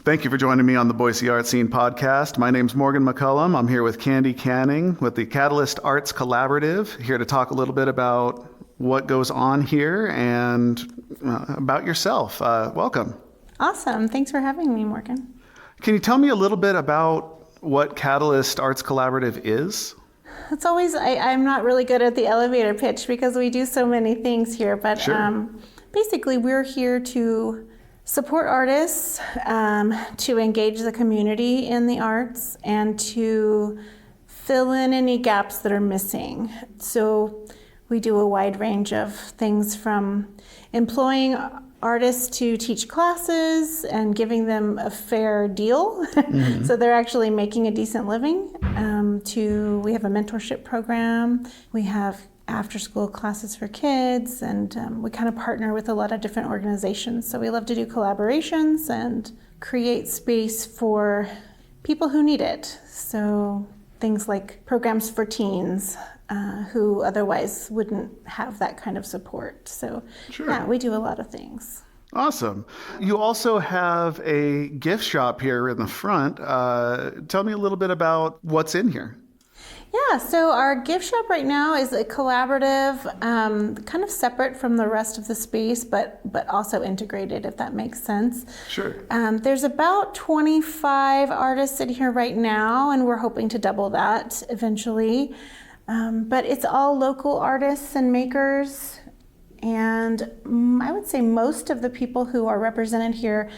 Thank you for joining me on the Boise Art Scene podcast. My name's Morgan McCullum. I'm here with Candy Canning with the Catalyst Arts Collaborative, here to talk a little bit about what goes on here and about yourself. Welcome. Awesome. Thanks for having me, Morgan. Can you tell me a little bit about what Catalyst Arts Collaborative is? It's always, I'm not really good at the elevator pitch because we do so many things here, but Sure. Basically we're here to support artists, to engage the community in the arts, and to fill in any gaps that are missing. So we do a wide range of things, from employing artists to teach classes and giving them a fair deal so they're actually making a decent living, to we have a mentorship program, we have after school classes for kids, and we kind of partner with a lot of different organizations. So we love to do collaborations and create space for people who need it. So things like programs for teens who otherwise wouldn't have that kind of support. So Sure. yeah, we do a lot of things. Awesome. You also have a gift shop here in the front. Tell me a little bit about what's in here. Yeah, so our gift shop right now is a collaborative, kind of separate from the rest of the space, but also integrated, if that makes sense. Sure. There's about 25 artists in here right now, and we're hoping to double that eventually. But it's all local artists and makers, and I would say most of the people who are represented here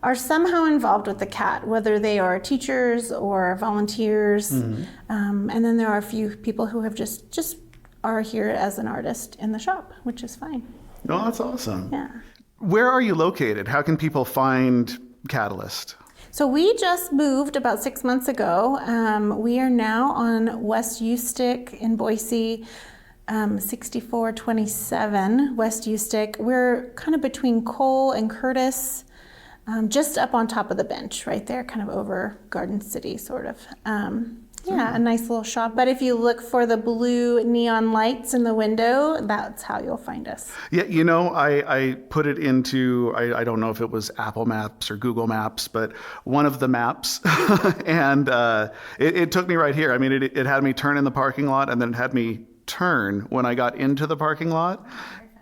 are somehow involved with the CAT, whether they are teachers or volunteers. And then there are a few people who have just are here as an artist in the shop, which is fine. Oh, that's awesome. Yeah. Where are you located? How can people find Catalyst? So we just moved about 6 months ago. We are now on West Ustick in Boise, 6427 West Ustick. We're kind of between Cole and Curtis, just up on top of the bench right there, kind of over Garden City, sort of. Yeah, a nice little shop. But if you look for the blue neon lights in the window, that's how you'll find us. Yeah, you know, I put it into, I don't know if it was Apple Maps or Google Maps, but one of the maps, and it took me right here. I mean, it had me turn in the parking lot, and then it had me turn when I got into the parking lot.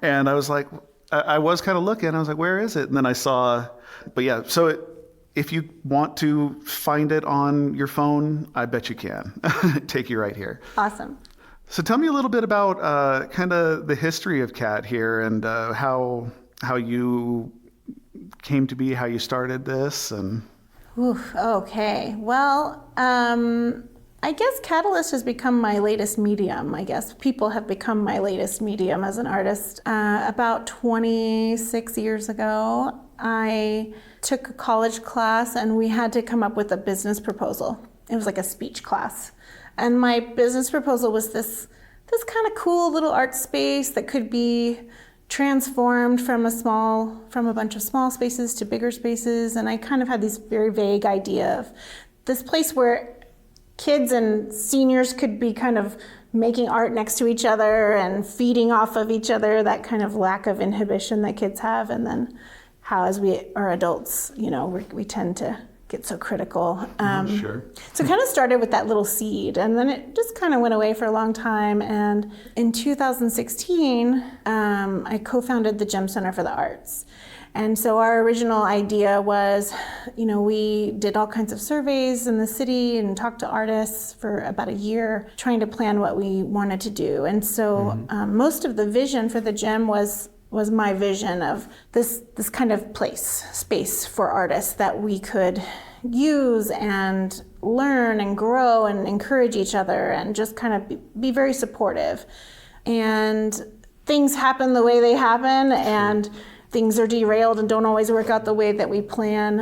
And I was like, I was kind of looking, I was like, where is it? And then I saw, but yeah, so if you want to find it on your phone, I bet you can. Take you right here. Awesome. So tell me a little bit about kind of the history of CAT here, and how you came to be, how you started this, and. Oof, okay. Well, I guess Catalyst has become my latest medium. I guess people have become my latest medium as an artist. About 26 years ago, I took a college class and we had to come up with a business proposal. It was like a speech class. And my business proposal was this kind of cool little art space that could be transformed from a bunch of small spaces to bigger spaces. And I kind of had this very vague idea of this place where kids and seniors could be kind of making art next to each other and feeding off of each other, that kind of lack of inhibition that kids have. And then how, as we are adults, you know, we tend to get so critical. Sure. So it kind of started with that little seed, and then it just kind of went away for a long time. And in 2016, I co-founded the Gem Center for the Arts. And so our original idea was, you know, we did all kinds of surveys in the city and talked to artists for about a year, trying to plan what we wanted to do. And so most of the vision for the Gem was my vision of this kind of space for artists that we could use and learn and grow and encourage each other and just kind of be very supportive. And things happen the way they happen, and things are derailed and don't always work out the way that we plan.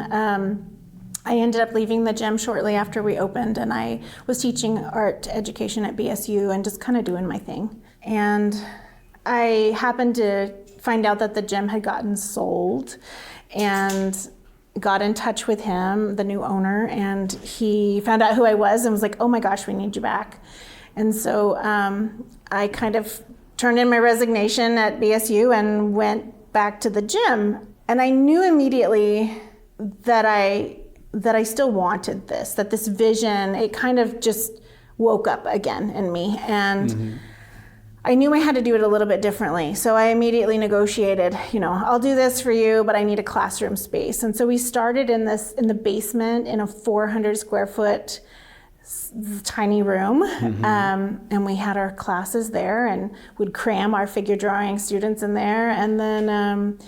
I ended up leaving the Gem shortly after we opened, and I was teaching art education at BSU and just kind of doing my thing. And I happened to find out that the Gem had gotten sold, and got in touch with him, the new owner, and he found out who I was and was like, oh my gosh, we need you back. And so I kind of turned in my resignation at BSU and went back to the Gem. And I knew immediately that I that I still wanted this, that this vision, it kind of just woke up again in me. And I knew I had to do it a little bit differently. So I immediately negotiated, I'll do this for you, but I need a classroom space. And so we started in the basement in a 400 square foot tiny room. And we had our classes there and would cram our figure drawing students in there, and then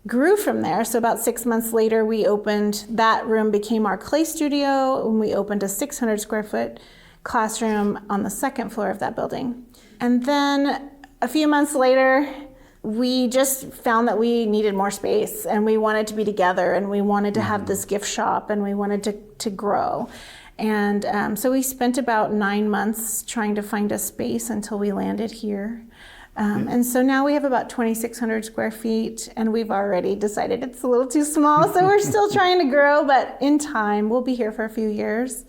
grew from there. So about 6 months later, that room became our clay studio, and we opened a 600 square foot classroom on the second floor of that building. And then a few months later, we just found that we needed more space, and we wanted to be together, and we wanted to have this gift shop, and we wanted to grow. And so we spent about 9 months trying to find a space until we landed here. And so now we have about 2,600 square feet, and we've already decided it's a little too small, so we're still trying to grow, but in time, we'll be here for a few years.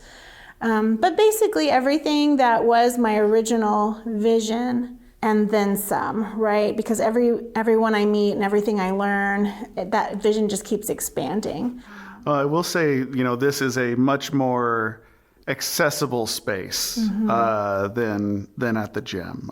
But basically everything that was my original vision and then some, right? Because everyone I meet and everything I learn, that vision just keeps expanding. I will say, this is a much more accessible space than at the gym.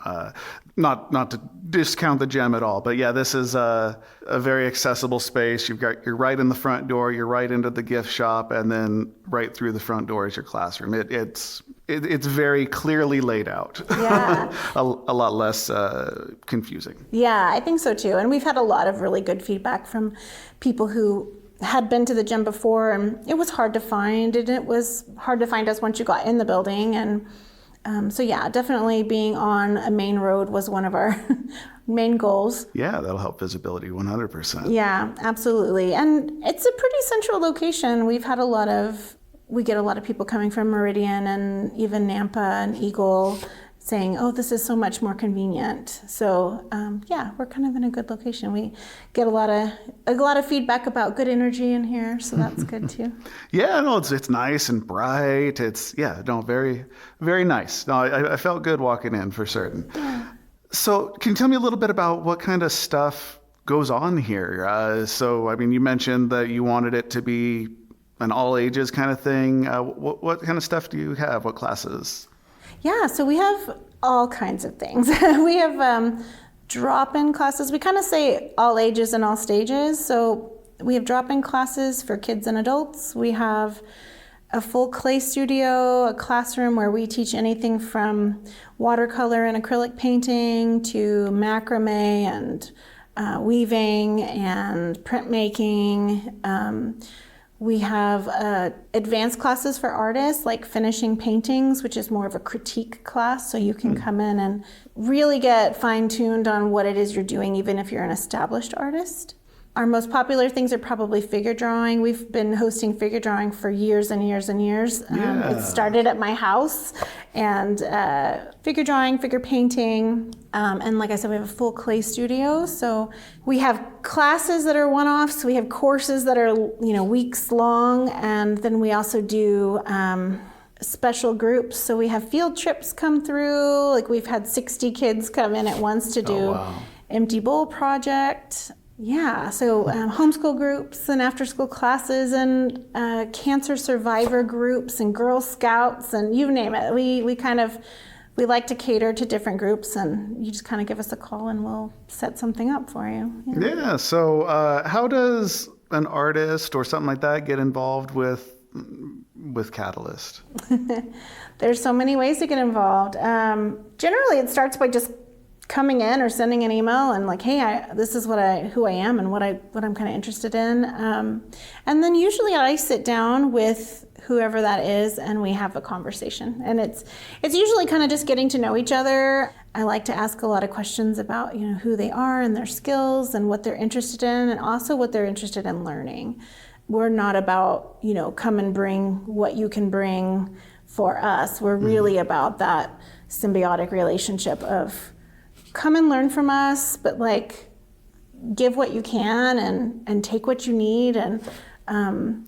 Not to discount the gym at all, but yeah, this is a very accessible space. You're right in the front door, you're right into the gift shop, and then right through the front door is your classroom. It's very clearly laid out. Yeah. a lot less confusing. Yeah, I think so too. And we've had a lot of really good feedback from people who had been to the gym before, and it was hard to find, and it was hard to find us once you got in the building. And so yeah, definitely being on a main road was one of our main goals. Yeah, that'll help visibility 100%. Yeah, absolutely. And it's a pretty central location. We get a lot of people coming from Meridian and even Nampa and Eagle saying, oh, this is so much more convenient. So yeah, we're kind of in a good location. We get a lot of feedback about good energy in here, so that's good too. Yeah, no, it's nice and bright. It's very, very nice. No, I felt good walking in for certain. Yeah. So can you tell me a little bit about what kind of stuff goes on here? So, I mean, you mentioned that you wanted it to be an all ages kind of thing. What kind of stuff do you have? What classes? Yeah, so we have all kinds of things. We have drop-in classes. We kind of say all ages and all stages. So we have drop-in classes for kids and adults. We have a full clay studio, a classroom where we teach anything from watercolor and acrylic painting to macrame and weaving and printmaking. We have advanced classes for artists, like finishing paintings, which is more of a critique class, so you can come in and really get fine-tuned on what it is you're doing, even if you're an established artist. Our most popular things are probably figure drawing. We've been hosting figure drawing for years and years and years. It started at my house, and figure drawing, figure painting, and like I said, we have a full clay studio. So we have classes that are one-offs. We have courses that are weeks long, and then we also do special groups. So we have field trips come through. Like we've had 60 kids come in at once to do Empty Bowl project. Yeah, so homeschool groups and after-school classes and cancer survivor groups and Girl Scouts and you name it. We like to cater to different groups, and you just kind of give us a call and we'll set something up for you. Yeah, so how does an artist or something like that get involved with Catalyst? There's so many ways to get involved. Generally, it starts by just coming in or sending an email and like, hey, this is who I am and what I'm kind of interested in. And then usually I sit down with whoever that is and we have a conversation. And it's usually kind of just getting to know each other. I like to ask a lot of questions about who they are and their skills and what they're interested in, and also what they're interested in learning. We're not about come and bring what you can bring for us. We're really about that symbiotic relationship of come and learn from us, but like give what you can and take what you need. And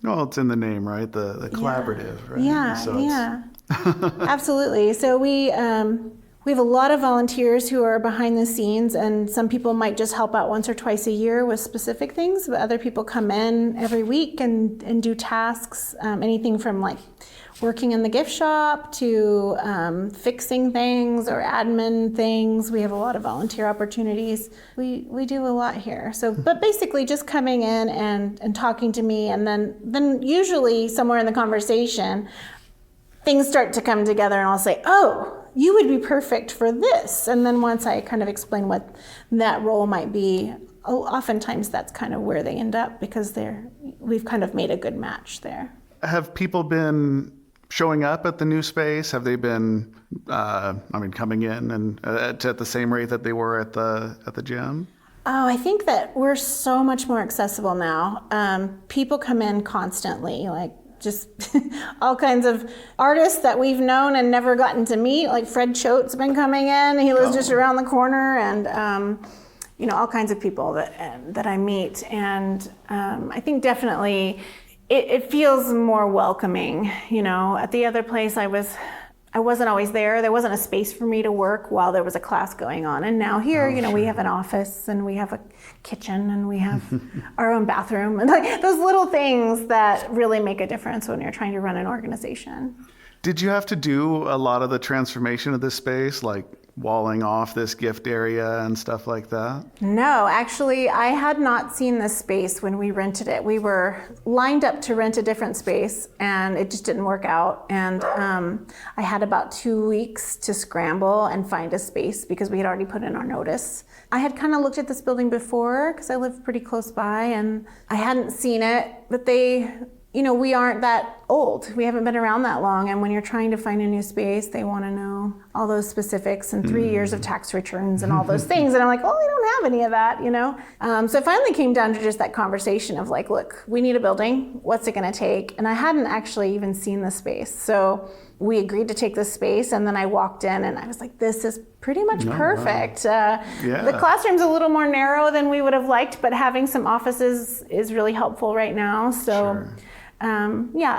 well, it's in the name, right? The collaborative, right? Yeah, so yeah. Absolutely. So we We have a lot of volunteers who are behind the scenes, and some people might just help out once or twice a year with specific things, but other people come in every week and do tasks, anything from like working in the gift shop to fixing things or admin things. We have a lot of volunteer opportunities. We do a lot here. So, but basically just coming in and talking to me, and then usually somewhere in the conversation, things start to come together and I'll say, oh, you would be perfect for this. And then once I kind of explain what that role might be, oftentimes that's kind of where they end up, because we've kind of made a good match there. Have people been showing up at the new space? Have they been, coming in and at the same rate that they were at the gym? Oh, I think that we're so much more accessible now. People come in constantly, like just all kinds of artists that we've known and never gotten to meet. Like Fred Choate's been coming in. He lives just around the corner, and all kinds of people that I meet. And I think definitely it feels more welcoming. At the other place I wasn't always there. There wasn't a space for me to work while there was a class going on. And now here, sure, we have an office and we have a kitchen and we have our own bathroom, and like those little things that really make a difference when you're trying to run an organization. Did you have to do a lot of the transformation of this space, like walling off this gift area and stuff like that? No, actually, I had not seen this space when we rented it. We were lined up to rent a different space, and it just didn't work out. And I had about 2 weeks to scramble and find a space because we had already put in our notice. I had kind of looked at this building before because I live pretty close by, and I hadn't seen it, but we aren't that old. We haven't been around that long. And when you're trying to find a new space, they want to know all those specifics and 3 years of tax returns and all those things. And I'm like, well, we don't have any of that, So it finally came down to just that conversation of like, look, we need a building. What's it going to take? And I hadn't actually even seen the space. So we agreed to take this space. And then I walked in and I was like, this is pretty much perfect. Wow. The classroom's a little more narrow than we would have liked, but having some offices is really helpful right now. So. Sure.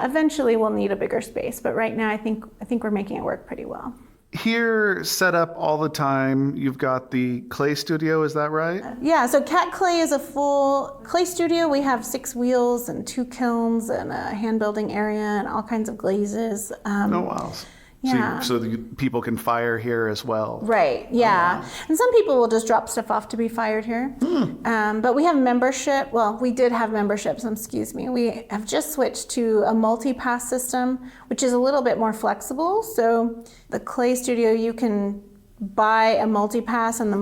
Eventually we'll need a bigger space, but right now I think we're making it work pretty well. Here, set up all the time, you've got the clay studio, is that right? Yeah, so Cat Clay is a full clay studio. We have 6 wheels and 2 kilns and a hand building area and all kinds of glazes. Oh, wow. Yeah. So the people can fire here as well. Right, yeah. Oh, wow. And some people will just drop stuff off to be fired here. But we have membership. Well, we did have memberships, We have just switched to a multi-pass system, which is a little bit more flexible. So the clay studio, you can buy a multi-pass, and the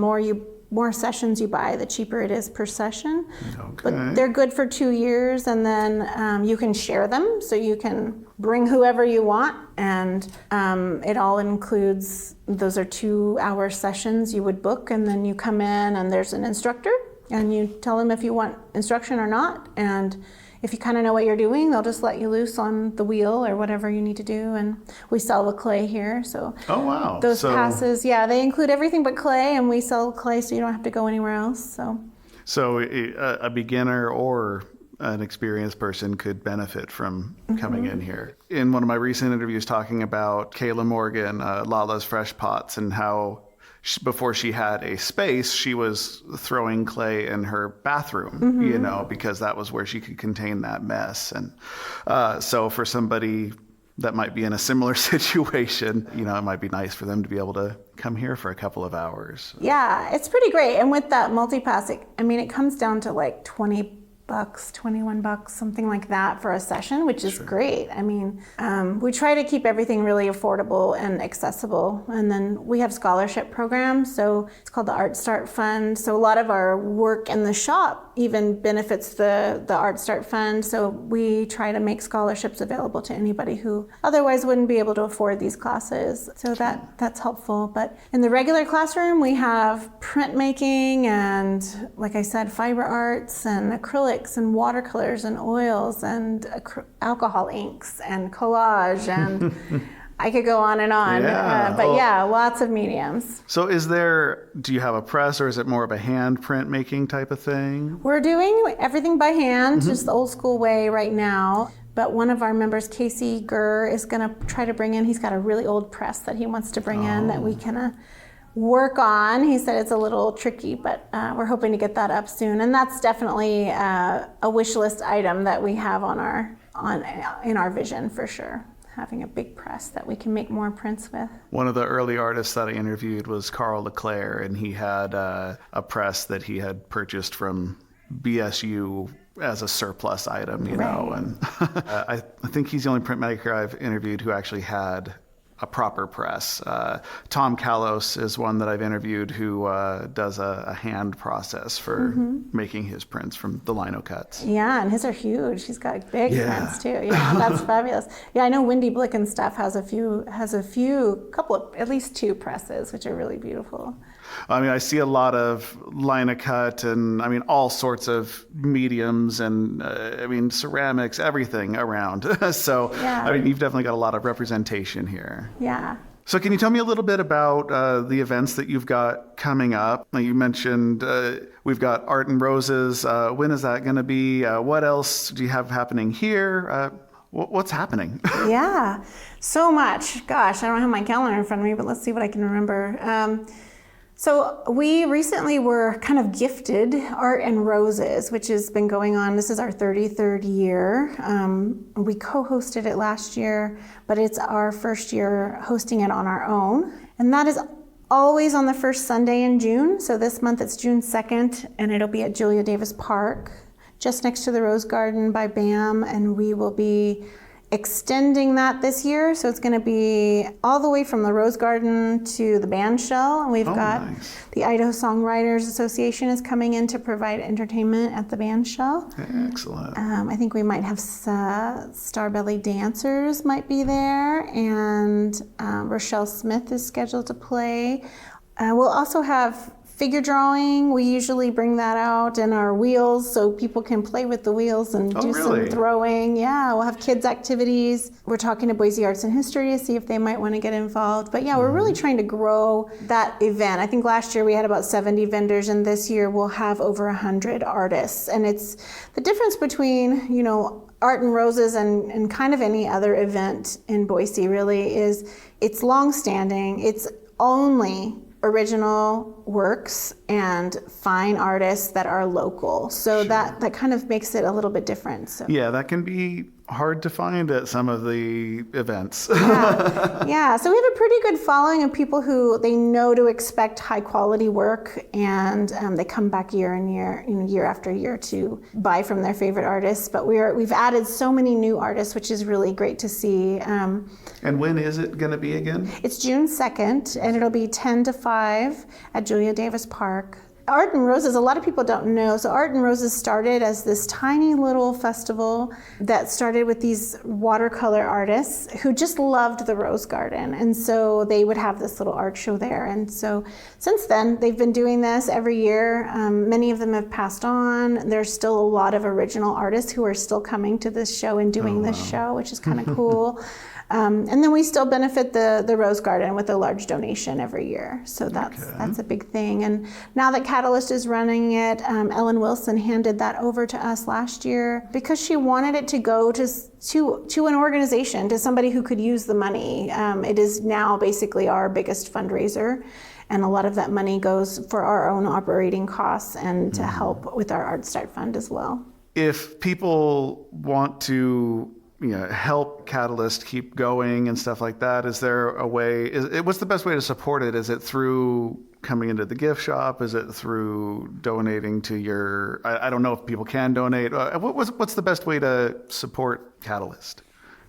more sessions you buy, the cheaper it is per session. Okay. But they're good for 2 years, and then you can share them, so you can bring whoever you want, and it all includes, those are 2-hour sessions you would book, and then you come in and there's an instructor, and you tell them if you want instruction or not, and if you kind of know what you're doing, they'll just let you loose on the wheel or whatever you need to do. And we sell the clay here, so oh wow, those passes, they include everything but clay, and we sell clay, so you don't have to go anywhere else. So a beginner or an experienced person could benefit from coming in here. In one of my recent interviews, talking about Kayla Morgan, Lala's Fresh Pots, and how before she had a space, she was throwing clay in her bathroom, because that was where she could contain that mess. And so for somebody that might be in a similar situation, it might be nice for them to be able to come here for a couple of hours. Yeah, it's pretty great. And with that multi-pass, it comes down to like $20, $21, something like that for a session, which is great. We try to keep everything really affordable and accessible. And then we have scholarship programs. So it's called the Art Start Fund. So a lot of our work in the shop even benefits the Art Start Fund. So we try to make scholarships available to anybody who otherwise wouldn't be able to afford these classes. So that's helpful. But in the regular classroom, we have printmaking and, like I said, fiber arts and acrylics and watercolors and oils and alcohol inks and collage, and I could go on and on. Lots of mediums. So do you have a press, or is it more of a hand print making type of thing? We're doing everything by hand, just the old school way right now. But one of our members, Casey Gurr, is going to try to bring in, he's got a really old press that he wants to bring in that we can work on. He said it's a little tricky, but we're hoping to get that up soon. And that's definitely a wish list item that we have in our vision for sure. Having a big press that we can make more prints with. One of the early artists that I interviewed was Carl LeClaire, and he had a press that he had purchased from BSU as a surplus item, you know. And I think he's the only printmaker I've interviewed who actually had a proper press. Tom Kalos is one that I've interviewed who does a hand process for making his prints from the lino cuts. Yeah, and his are huge. He's got big prints too. Yeah, that's fabulous. Yeah, I know Wendy Blick and stuff has a couple of, at least 2 presses, which are really beautiful. I mean, I see a lot of lino cut and, I mean, all sorts of mediums and, I mean, ceramics, everything around. So, yeah. I mean, you've definitely got a lot of representation here. Yeah. So can you tell me a little bit about the events that you've got coming up? Like you mentioned, we've got Art and Roses. When is that going to be? What else do you have happening here? What's happening? Yeah, so much. Gosh, I don't have my calendar in front of me, but let's see what I can remember. So we recently were kind of gifted Art and Roses, which has been going on. This is our 33rd year. We co-hosted it last year, but it's our first year hosting it on our own. And that is always on the first Sunday in June. So this month it's June 2nd, and it'll be at Julia Davis Park, just next to the Rose Garden by BAM. And we will be extending that this year, so it's going to be all the way from the Rose Garden to the band shell, and we've got the Idaho Songwriters Association is coming in to provide entertainment at the band shell. Excellent. I think we might have Starbelly Dancers might be there, and Rochelle Smith is scheduled to play. We'll also have figure drawing. We usually bring that out in our wheels so people can play with the wheels and do some throwing. Yeah, we'll have kids activities. We're talking to Boise Arts and History to see if they might want to get involved. But yeah, we're really trying to grow that event. I think last year we had about 70 vendors, and this year we'll have over 100 artists. And it's the difference between, you know, Art and Roses and kind of any other event in Boise really is it's long-standing. It's only original works and fine artists that are local. So that kind of makes it a little bit different. So. Yeah, that can be hard to find at some of the events. Yeah, so we have a pretty good following of people who they know to expect high quality work, and they come back year after year to buy from their favorite artists. But we've added so many new artists, which is really great to see. And when is it going to be again? It's June 2nd, and it'll be 10 to 5 at Julia Davis Park. Art and Roses, a lot of people don't know. So Art and Roses started as this tiny little festival that started with these watercolor artists who just loved the Rose Garden. And so they would have this little art show there. And so since then, they've been doing this every year. Many of them have passed on. There's still a lot of original artists who are still coming to this show and doing this show, which is kind of cool. And then we still benefit the Rose Garden with a large donation every year. So that's a big thing. And now that Catalyst is running it, Ellen Wilson handed that over to us last year because she wanted it to go to an organization, to somebody who could use the money. It is now basically our biggest fundraiser. And a lot of that money goes for our own operating costs and to help with our Art Start Fund as well. If people want to help Catalyst keep going and stuff like that, is there a way, what's the best way to support it? Is it through coming into the gift shop? Is it through donating to your, I don't know if people can donate. What's the best way to support Catalyst?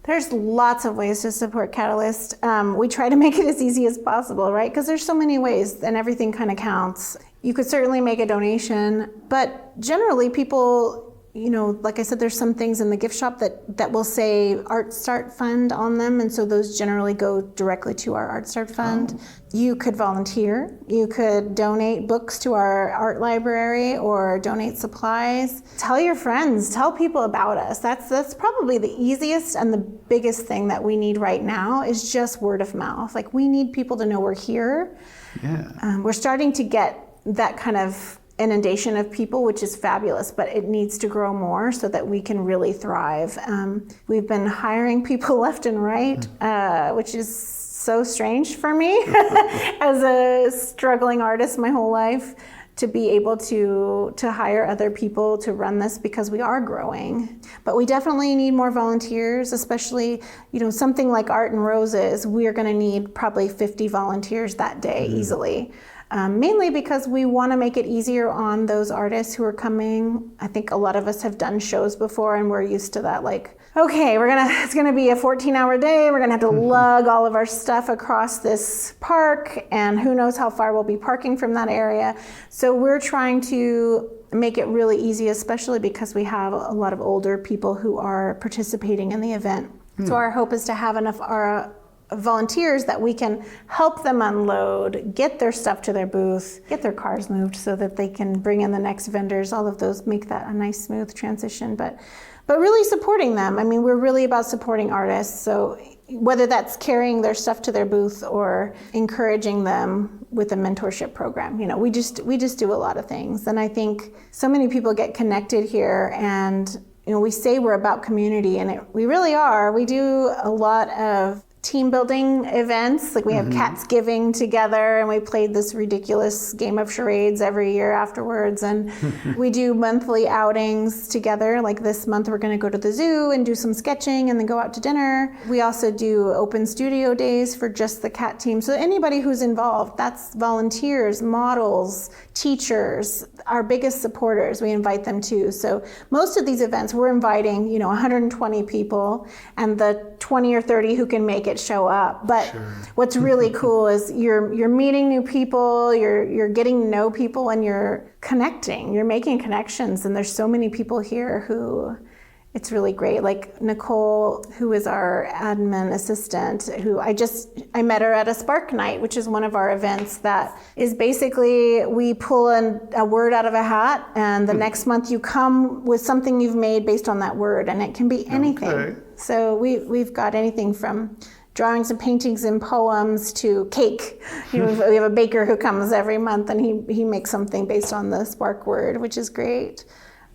There's lots of ways to support Catalyst. We try to make it as easy as possible, right? Because there's so many ways and everything kind of counts. You could certainly make a donation, but generally people, like I said, there's some things in the gift shop that will say Art Start Fund on them, and so those generally go directly to our Art Start Fund. You could volunteer. You could donate books to our art library or donate supplies. Tell your friends. Tell people about us. That's probably the easiest and the biggest thing that we need right now is just word of mouth. Like, we need people to know we're here. Yeah. We're starting to get that kind of inundation of people, which is fabulous, but it needs to grow more so that we can really thrive. We've been hiring people left and right, which is so strange for me as a struggling artist my whole life, to be able to hire other people to run this, because we are growing. But we definitely need more volunteers, especially, something like Art and Roses. We are going to need probably 50 volunteers that day easily. Mainly because we want to make it easier on those artists who are coming. I think a lot of us have done shows before and we're used to that, like, okay, it's gonna be a 14-hour day, we're gonna have to lug all of our stuff across this park, and who knows how far we'll be parking from that area. So we're trying to make it really easy, especially because we have a lot of older people who are participating in the event. So our hope is to have enough volunteers that we can help them unload, get their stuff to their booth, get their cars moved so that they can bring in the next vendors. All of those make that a nice, smooth transition. But really supporting them. I mean, we're really about supporting artists. So whether that's carrying their stuff to their booth or encouraging them with a mentorship program, we just do a lot of things. And I think so many people get connected here, and we say we're about community, and we really are. We do a lot of team building events, like we have Cats Giving together, and we played this ridiculous game of charades every year afterwards, and we do monthly outings together. Like this month we're going to go to the zoo and do some sketching and then go out to dinner. We also do open studio days for just the cat team. So anybody who's involved, that's volunteers, models, teachers, our biggest supporters, we invite them too. So most of these events we're inviting 120 people, and the 20 or 30 who can make it show up. But what's really cool is you're meeting new people, you're getting to know people, and you're connecting, you're making connections. And there's so many people here who, it's really great. Like Nicole, who is our admin assistant, who I met her at a Spark Night, which is one of our events that is basically, we pull a word out of a hat, and the next month you come with something you've made based on that word, and it can be anything. Okay. So we've got anything from drawings and paintings and poems to cake. We have a baker who comes every month, and he makes something based on the Spark word, which is great.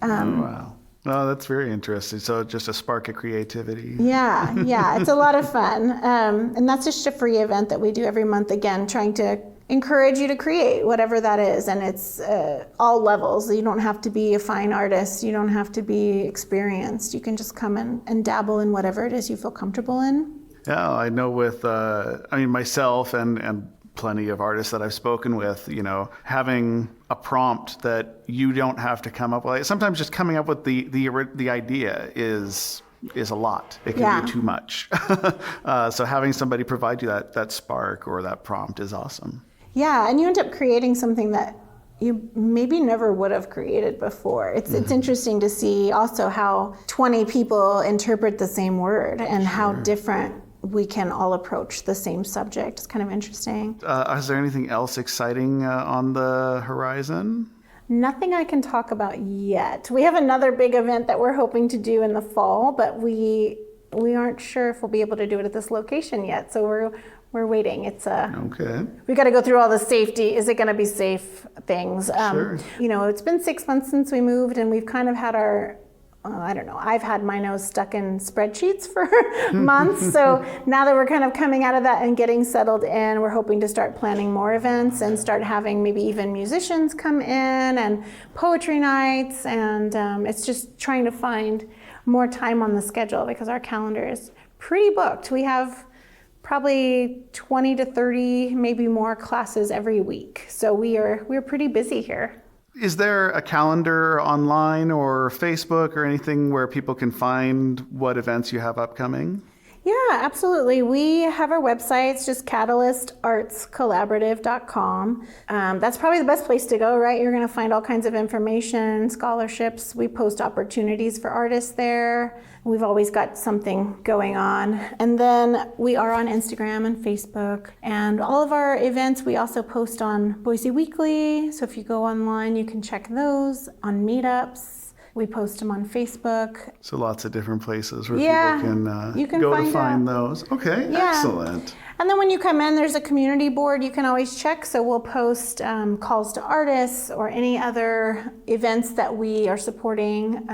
Wow. Oh, that's very interesting. So just a spark of creativity. Yeah, it's a lot of fun. And that's just a free event that we do every month, again, trying to encourage you to create whatever that is. And it's all levels. You don't have to be a fine artist. You don't have to be experienced. You can just come and dabble in whatever it is you feel comfortable in. Yeah, I know with, myself and plenty of artists that I've spoken with, having a prompt that you don't have to come up with. Sometimes just coming up with the idea is a lot. It can be too much. So having somebody provide you that spark or that prompt is awesome. Yeah, and you end up creating something that you maybe never would have created before. It's interesting to see also how 20 people interpret the same word and how different we can all approach the same subject. It's kind of interesting. Is there anything else exciting on the horizon? Nothing I can talk about yet. We have another big event that we're hoping to do in the fall, but we aren't sure if we'll be able to do it at this location yet. So we're waiting. It's okay. We got to go through all the safety. Is it going to be safe things? Sure. It's been 6 months since we moved, and we've kind of had I've had my nose stuck in spreadsheets for months. So now that we're kind of coming out of that and getting settled in, we're hoping to start planning more events and start having maybe even musicians come in and poetry nights. And it's just trying to find more time on the schedule because our calendar is pretty booked. We have probably 20 to 30, maybe more classes every week. So we're pretty busy here. Is there a calendar online or Facebook or anything where people can find what events you have upcoming? Yeah, absolutely. We have our website. It's just catalystartscollaborative.com. That's probably the best place to go, right? You're going to find all kinds of information, scholarships. We post opportunities for artists there. We've always got something going on. And then we are on Instagram and Facebook. And all of our events, we also post on Boise Weekly. So if you go online, you can check those on meetups. We post them on Facebook. So lots of different places where Yeah, people can, you can go to find find out. those. Okay, Yeah. excellent. And then when you come in, there's a community board you can always check. So we'll post calls to artists or any other events that we are supporting.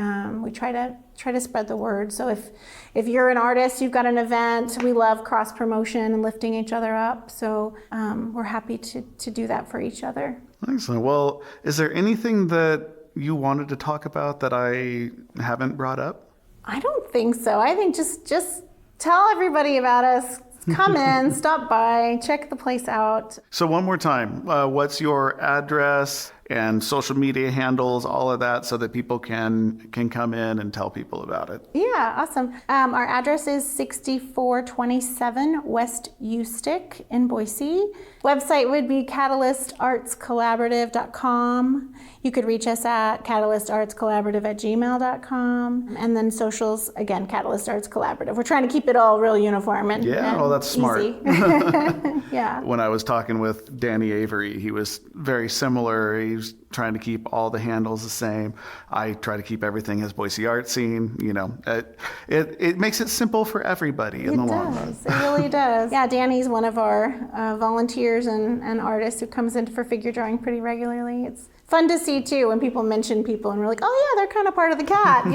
We try to spread the word. So if you're an artist, you've got an event, we love cross promotion and lifting each other up. So we're happy to do that for each other. Excellent. Well, is there anything that you wanted to talk about that I haven't brought up? I don't think so. I think just tell everybody about us. Come in, stop by, check the place out. So one more time, what's your address and social media handles, all of that, so that people can come in and tell people about it? Yeah, awesome. Our address is 6427 West Ustick in Boise. Website would be catalystartscollaborative.com. You could reach us at catalystartscollaborative@gmail.com. And then socials, again, Catalyst Arts Collaborative. We're trying to keep it all real uniform and that's smart. easy. Yeah. When I was talking with Danny Avery, he was very similar. He was trying to keep all the handles the same. I try to keep everything as Boise Art Scene. It makes it simple for everybody in the long run. It really does. Yeah, Danny's one of our volunteers and artists who comes in for figure drawing pretty regularly. It's fun to see too when people mention people and we're like, oh yeah, they're kind of part of the CAT.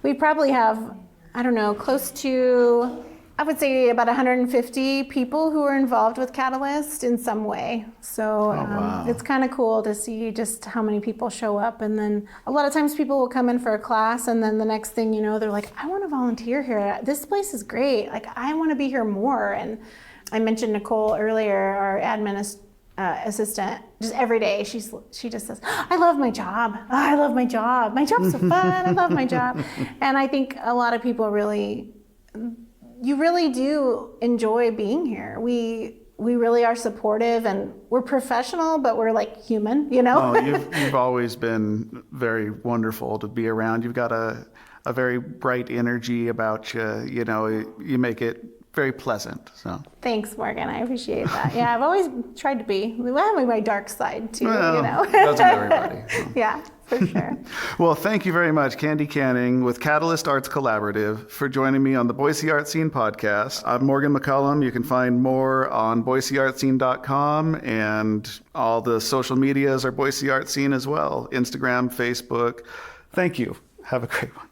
We probably have, I don't know, close to, I would say about 150 people who are involved with Catalyst in some way. So wow. It's kind of cool to see just how many people show up. And then a lot of times people will come in for a class and then the next thing you know, they're like, I want to volunteer here. This place is great. Like, I want to be here more. And I mentioned Nicole earlier, our admin assistant, just every day she just says, I love my job. Oh, I love my job. My job's so fun. I love my job. And I think a lot of people you really do enjoy being here. We really are supportive and we're professional, but we're like human, Oh, you've always been very wonderful to be around. You've got a very bright energy about you. You make it very pleasant. So thanks, Morgan. I appreciate that. Yeah, I've always tried to be. I have my dark side too. Doesn't everybody? So. Yeah, for sure. Well, thank you very much, Candy Canning with Catalyst Arts Collaborative, for joining me on the Boise Art Scene podcast. I'm Morgan McCullum. You can find more on BoiseArtScene.com, and all the social medias are Boise Art Scene as well. Instagram, Facebook. Thank you. Have a great one.